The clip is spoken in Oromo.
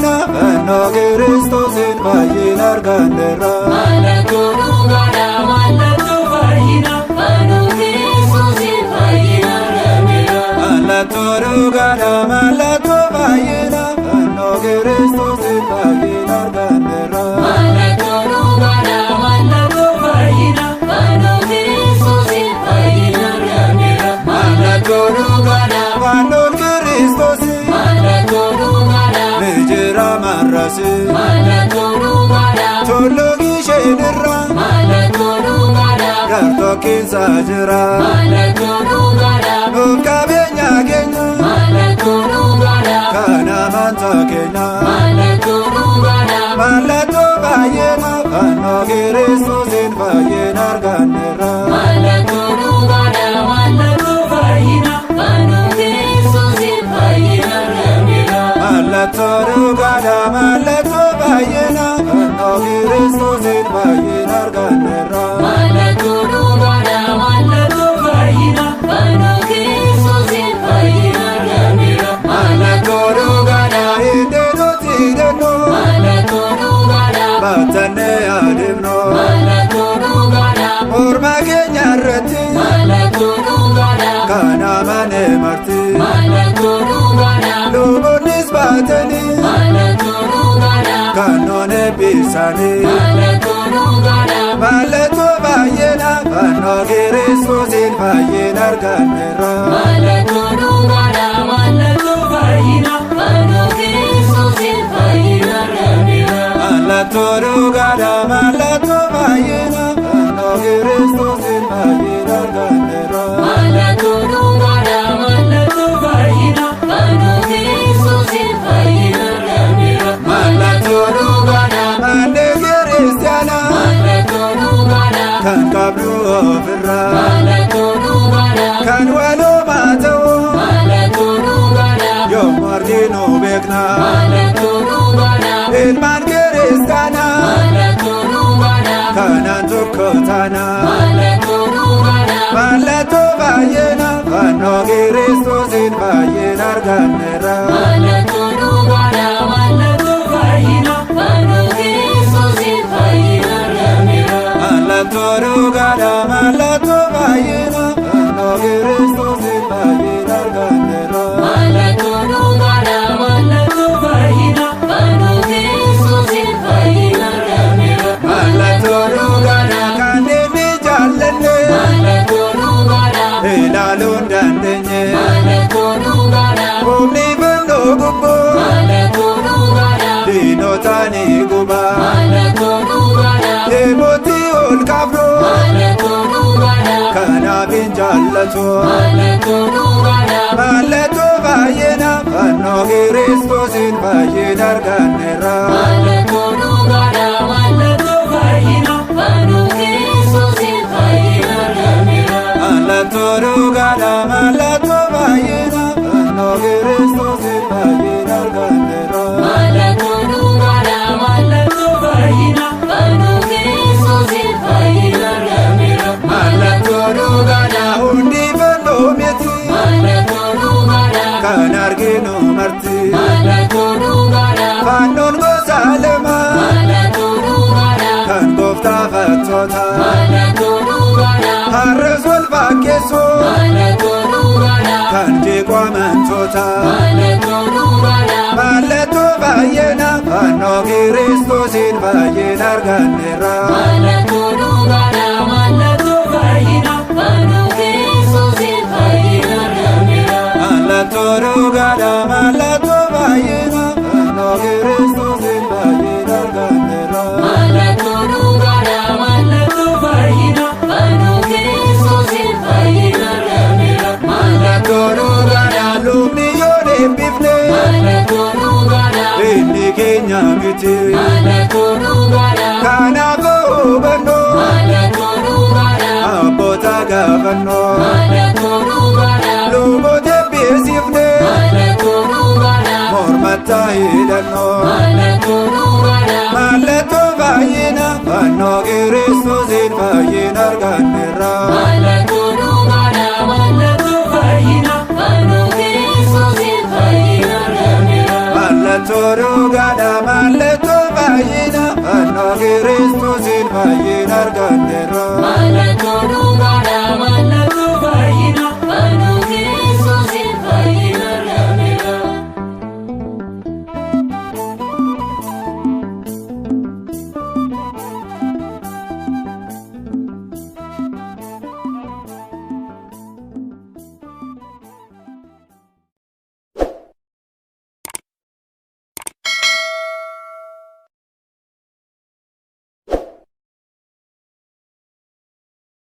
baay'ina fannoo Kiristoosiin baay'een arganneerra. Mallattoo dhugaadha mallattoo fayyina fannoo Kiristoosiin baay'een arganneerra. Mallattoo dhugaadha mallattoo baay'ina fannoo Kiristoosiin baay'een arganneerra. Mallattoo dhugaadha mallattoo fayyina fannoo Kiristoosiin baay'een arganneerra. Mallattoo dhugaadha fannoo Kiristoosiin Mallattoo dhugaadha ni jira marrasi. mallattoo dhugaadha Tulluu isheenirra mallattoo dhugaadha gartokkiinsa jira. mallattoo dhugaadha Nuuf qabeenya keenya mallattoo dhugaadha kan amantaa keenya. mallattoo dhugaadha Mallattoo baay'ina fannoo Kiristoosiin baay'een arganneerra. mallattoo dhugaadha mallattoo fayyina fannoo Kiristoosiin baay'een arganneerra. Mallattoo dhugaadha mallattoo baay'ina fannoo Kiristoosiin baay'een arganneerra. Mallattoo dhugaadha mallattoo fayyina fannoo Kiristoosiin baay'een arganneerra. Mallattoo dhugaadha iddoo nuti hidhannoo Mallattoo dhugaadha baatannee adeemnoo mallattoo dhugaadha morma keenya irratti mallattoo dhugaadha kan amane marti. mallattoo dhugaadha Luboonnis baatanii mallattoo dhugaadha kan nuun eebbisanii. mallattoo dhugaadha Mallattoo baay'ina fannoo Kiristoosiin baay'een arganneerra. mallattoo dhugaadha mallattoo fayyina fannoo Kiristoosiin baay'een arganneerra. Mallattoo dhugaadha mallattoo baay'ina fannoo Kiristoosiin baay'een arganneerra. Mallattoo dhugaadha mallattoo fayyina fannoo Kiristoosiin baay'een arganneerra. Mallattoo dhugaadha manneen kiristaanaa Mallattoo dhugaadha kan qabnu ofirra mallattoo dhugaadha kan walumaa ta'u mallattoo dhugaadha yommuu arginu beekna. mallattoo dhugaadha Ilmaan kiristaanaa mallattoo dhugaadha kanaan tokko taana. mallattoo dhugaadha Mallattoo baay'ina fannoo Kiristoosiin baay'een arganneerra. mallattoo dhugaadha mallattoo fayyina fannoo Kiristoosiin baay'een arganneerra. Mallattoo dhugaadha mallattoo baay'ina fannoo Kiristoosiin baay'een arganneerra. Mallattoo dhugaadha mallattoo fayyina fannoo Kiristoosiin baay'een arganneerra. Mallattoo dhugaadha kan inni jaallanne Mallattoo dhugaadha ilaaluu hin dandeenye. mallattoo dhugaadha Humni fannoo gubboo mallattoo dhugaadha diinota ni guba. mallattoo dhugaadha Deemotii ol qabnu mallattoo dhugaadha kanaaf hin jaallatu. mallattoo dhugaadha Mallattoo baay'ina fannoo Kiristoosiin baay'een arganneerra. mallattoo dhugaadha mallattoo fayyina fannoo Kiristoosiin baay'een arganneerra. Mallattoo dhugaadha mallattoo baay'ina fannoo Kiristoosiin baay'een arganneerra. Mallattoo dhugaadha mallattoo fayyina fannoo Kiristoosiin baay'een arganneerra. Mallattoo dhugaadha hundi fannoo miti Mallattoo dhugaadha kan arginu marti. mallattoo dhugaadha Fannoon gosa lama mallattoo dhugaadha kan gooftaa fattoota. mallattoo dhugaadha Har'as wal fakkeessu mallattoo dhugaadha kan jeequ amantoota. mallattoo dhugaadha Mallattoo baay'ina fannoo Kiristoosiin baay'een arganneerra. mallattoo dhugaadha mallattoo fayyina fannoo Kiristoosiin baay'een arganneerra. Mallattoo dhugaadha mallattoo baay'ina fannoo Kiristoosiin baay'een arganneerra. Mallattoo dhugaadha mallattoo fayyina fannoo Kiristoosiin baay'een arganneerra. Mallattoo dhugaadha lubni yoo deebifne Mallattoo dhugaadha inni keenya miti. mallattoo dhugaadha Kanaaf hubannoo mallattoo dhugaadha abboota gaafannoo mallattoo dhugaadha luboota beeksifne mallattoo dhugaadha mormatti hidhannoo. mallattoo dhugaadha Mallattoo baay'ina fannoo Kiristoosiin baay'een arganneerra. mallattoo dhugaadha mallattoo fayyina fannoo Kiristoosiin baay'een arganneerra. Mallattoo